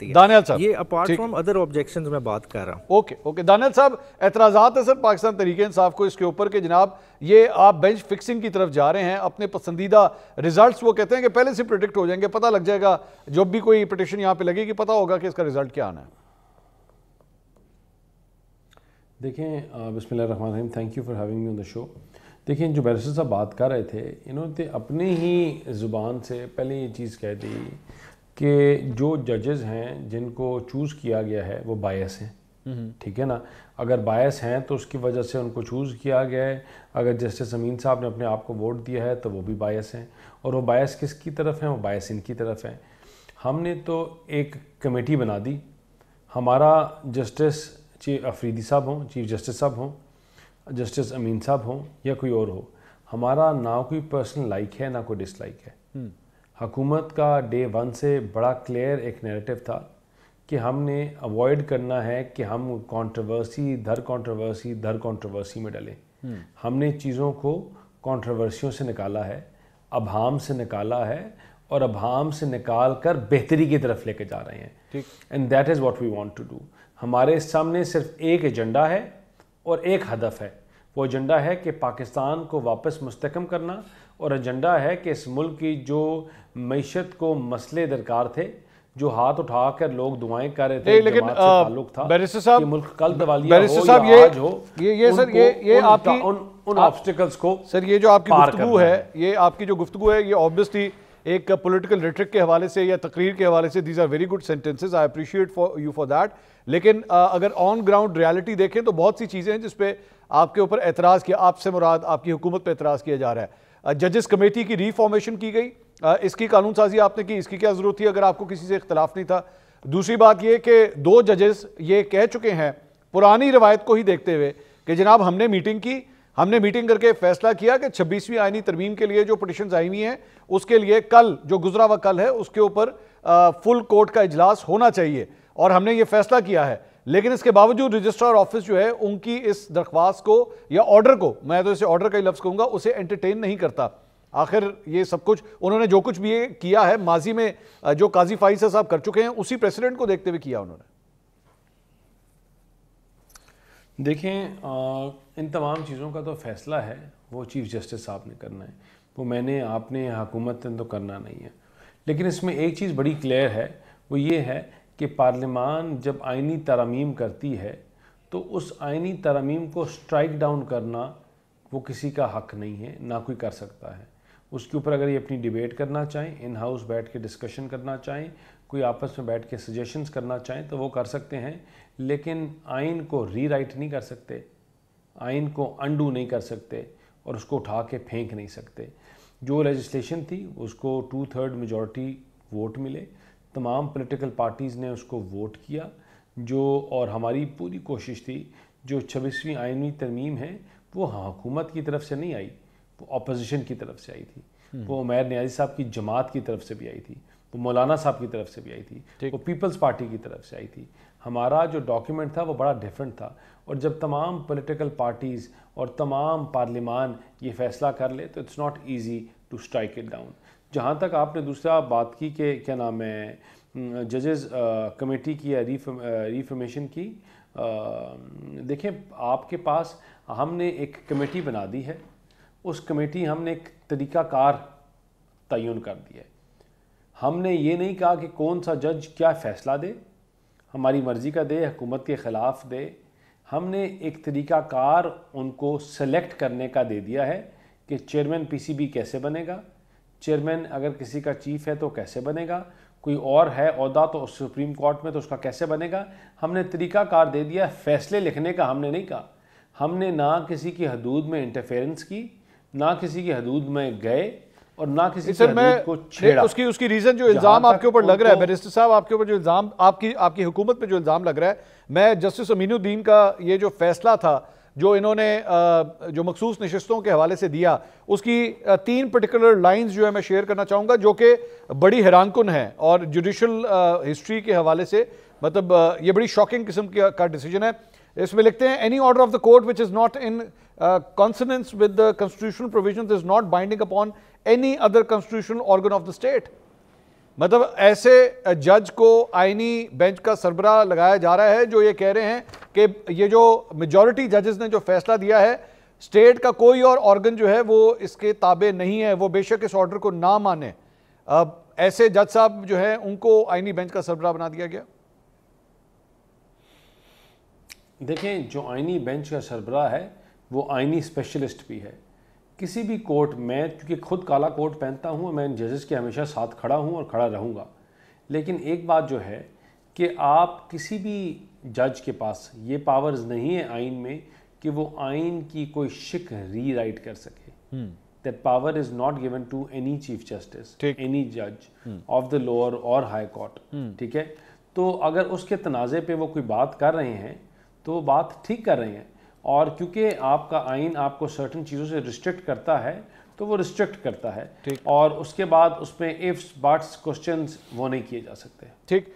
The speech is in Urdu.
دانیال صاحب یہ اپارٹ فرام ادر آبجیکشنز میں بات کر رہا ہوں. اوکے دانیال صاحب، اعتراضات ہیں سر پاکستان تحریک انصاف کو اس کے اوپر کہ جناب یہ آپ بینچ فکسنگ کی طرف جا رہے ہیں، اپنے پسندیدہ ریزلٹس وہ کہتے ہیں کہ پہلے سے پریڈکٹ ہو جائیں گے، پتہ لگ جائے گا جب بھی کوئی پٹیشن یہاں پہ لگے گی پتہ ہوگا کہ اس کا ریزلٹ کیا آنا ہے. دیکھیں بسم اللہ الرحمن الرحیم، thank you for having me on the show. دیکھیں جو بیرسٹر صاحب بات کر رہے تھے انہوں نے اپنے ہی زبان سے پہلے یہ چیز کہہ دی کہ جو ججز ہیں جن کو چوز کیا گیا ہے وہ بائس ہیں. ٹھیک ہے نا، اگر بائس ہیں تو اس کی وجہ سے ان کو چوز کیا گیا ہے. اگر جسٹس امین صاحب نے اپنے آپ کو ووٹ دیا ہے تو وہ بھی بائس ہیں، اور وہ بائس کس کی طرف ہیں؟ وہ بائس ان کی طرف ہیں. ہم نے تو ایک کمیٹی بنا دی، ہمارا جسٹس افریدی صاحب ہوں، چیف جسٹس صاحب ہوں، جسٹس امین صاحب ہوں یا کوئی اور ہو، ہمارا نہ کوئی پرسنل لائک ہے نہ کوئی ڈس لائک ہے. حکومت کا ڈے ون سے بڑا کلیئر ایک نیریٹو تھا کہ ہم نے اوائڈ کرنا ہے کہ ہم کانٹروورسی میں ڈلیں. ہم نے چیزوں کو کانٹروورسیوں سے نکالا ہے، ابہام سے نکالا ہے، اور ابہام سے نکال کر بہتری کی طرف لے کے جا رہے ہیں. And that is what we want to do. ہمارے سامنے صرف ایک ایجنڈا ہے اور ایک ہدف ہے. وہ ایجنڈا ہے کہ پاکستان کو واپس مستحکم کرنا، اور ایجنڈا ہے کہ اس ملک کی جو معیشت کو مسئلے درکار تھے، جو ہاتھ اٹھا کر لوگ دعائیں کر رہے تھے، لیکن جماعت سے تعلق تھا کہ ملک کل دیوالیہ ہو یا آج ہو، یہ آپ کی ان آبسٹیکلز کو سر یہ جو آپ کی گفتگو ہے، یہ آپ کی جو گفتگو ہے یہ obviously ایک پولیٹیکل ریٹرک کے حوالے سے یا تقریر کے حوالے سے these are very good sentences, I appreciate you for that. لیکن اگر آن گراؤنڈ ریالٹی دیکھیں تو بہت سی چیزیں ہیں جس پہ آپ کے اوپر اعتراض کیا، آپ سے مراد آپ کی حکومت پہ اعتراض کیا جا رہا ہے. ججز کمیٹی کی ری فارمیشن کی گئی، اس کی قانون سازی آپ نے کی، اس کی کیا ضرورت تھی اگر آپ کو کسی سے اختلاف نہیں تھا؟ دوسری بات یہ کہ 2 ججز یہ کہہ چکے ہیں پرانی روایت کو ہی دیکھتے ہوئے کہ جناب ہم نے میٹنگ کی، ہم نے میٹنگ کر کے فیصلہ کیا کہ 26ویں آئینی ترمیم کے لیے جو پٹیشنز آئی ہوئی ہیں اس کے لیے کل جو گزرا ہوا کل ہے اس کے اوپر فل کورٹ کا اجلاس ہونا چاہیے، اور ہم نے یہ فیصلہ کیا ہے. لیکن اس کے باوجود رجسٹرار آفس جو ہے ان کی اس درخواست کو یا آرڈر کو، میں تو اسے آرڈر کا ہی لفظ کہوں گا، اسے انٹرٹین نہیں کرتا. آخر یہ سب کچھ انہوں نے جو کچھ بھی کیا ہے ماضی میں جو قاضی فائز صاحب کر چکے ہیں اسی پریسیڈنٹ کو دیکھتے ہوئے کیا انہوں نے. دیکھیں ان تمام چیزوں کا تو فیصلہ ہے وہ چیف جسٹس صاحب نے کرنا ہے، وہ میں نے آپ نے حکومت نے تو کرنا نہیں ہے. لیکن اس میں ایک چیز بڑی کلیئر ہے، وہ یہ ہے کہ پارلیمان جب آئینی ترامیم کرتی ہے تو اس آئینی ترامیم کو سٹرائک ڈاؤن کرنا وہ کسی کا حق نہیں ہے، نہ کوئی کر سکتا ہے. اس کے اوپر اگر یہ اپنی ڈیبیٹ کرنا چاہیں، ان ہاؤس بیٹھ کے ڈسکشن کرنا چاہیں، کوئی آپس میں بیٹھ کے سجیشنز کرنا چاہیں تو وہ کر سکتے ہیں، لیکن آئین کو ری رائٹ نہیں کر سکتے، آئین کو انڈو نہیں کر سکتے، اور اس کو اٹھا کے پھینک نہیں سکتے. جو لیجسلیشن تھی اس کو 2/3 میجورٹی ووٹ ملے، تمام پولیٹیکل پارٹیز نے اس کو ووٹ کیا، اور ہماری پوری کوشش تھی جو 26ویں آئینی ترمیم ہے وہ حکومت کی طرف سے نہیں آئی، وہ اپوزیشن کی طرف سے آئی تھی، وہ عمیر نیازی صاحب کی جماعت کی طرف سے بھی آئی تھی، وہ مولانا صاحب کی طرف سے بھی آئی تھی، وہ پیپلز پارٹی کی طرف سے آئی تھی. ہمارا جو ڈاکیومنٹ تھا وہ بڑا ڈیفرنٹ تھا، اور جب تمام پولیٹیکل پارٹیز اور تمام پارلیمان یہ فیصلہ کر لے تو it's not easy to strike it down. جہاں تک آپ نے دوسرا بات کی کہ کیا نام ہے ججز کمیٹی کی یا ریفارمیشن کی، دیکھیں آپ کے پاس ہم نے ایک کمیٹی بنا دی ہے، اس کمیٹی ہم نے ایک طریقہ کار تعین کر دیا ہے. ہم نے یہ نہیں کہا کہ کون سا جج کیا فیصلہ دے، ہماری مرضی کا دے، حکومت کے خلاف دے. ہم نے ایک طریقہ کار ان کو سلیکٹ کرنے کا دے دیا ہے کہ چیئرمین پی سی بی کیسے بنے گا، چیئرمین اگر کسی کا چیف ہے تو کیسے بنے گا، کوئی اور ہے عہدہ تو سپریم کورٹ میں تو اس کا کیسے بنے گا. ہم نے طریقہ کار دے دیا، فیصلے لکھنے کا ہم نے نہیں کہا. ہم نے نہ کسی کی حدود میں انٹرفیرنس کی، نہ کسی کی حدود میں گئے، اور نہ کسی کی حدود کو چھیڑا. اس کی ریزن جو الزام آپ کے اوپر لگ رہا ہے بیرسٹر صاحب، آپ کے اوپر جو الزام آپ کی حکومت پہ جو الزام لگ رہا ہے، میں جسٹس امین الدین کا یہ جو فیصلہ تھا جو انہوں نے جو مخصوص نشستوں کے حوالے سے دیا، اس کی 3 پرٹیکولر لائنز جو ہے میں شیئر کرنا چاہوں گا جو کہ بڑی حیران کن ہیں، اور جوڈیشل ہسٹری کے حوالے سے مطلب یہ بڑی شاکنگ قسم کا ڈیسیجن ہے. اس میں لکھتے ہیں any order of the court which is not in consonance with the constitutional provisions is not binding upon any other constitutional organ of the state. مطلب ایسے جج کو آئینی بینچ کا سربراہ لگایا جا رہا ہے جو یہ کہہ رہے ہیں کہ یہ جو میجورٹی ججز نے جو فیصلہ دیا ہے اسٹیٹ کا کوئی اور آرگن جو ہے وہ اس کے تابع نہیں ہے, وہ بے شک اس آرڈر کو نہ مانے. اب ایسے جج صاحب جو ہیں ان کو آئینی بینچ کا سربراہ بنا دیا گیا. دیکھیں جو آئینی بینچ کا سربراہ ہے وہ آئینی اسپیشلسٹ بھی ہے. کسی بھی کورٹ میں, کیونکہ خود کالا کوٹ پہنتا ہوں, میں ججز کے ہمیشہ ساتھ کھڑا ہوں اور کھڑا رہوں گا, لیکن ایک بات جو ہے کہ آپ کسی بھی جج کے پاس یہ پاورز نہیں ہے آئین میں کہ وہ آئین کی کوئی شک ری رائٹ کر سکے. That power is not given to any chief justice, any judge of the lower or high court. ٹھیک ہے, تو اگر اس کے تنازع پہ وہ کوئی بات کر رہے ہیں تو وہ بات ٹھیک کر رہے ہیں, اور کیونکہ آپ کا آئین آپ کو سرٹن چیزوں سے ریسٹرکٹ کرتا ہے تو وہ ریسٹرکٹ کرتا ہے, اور اس کے بعد اس میں ifs, buts, questions وہ نہیں کیے جا سکتے. ٹھیک.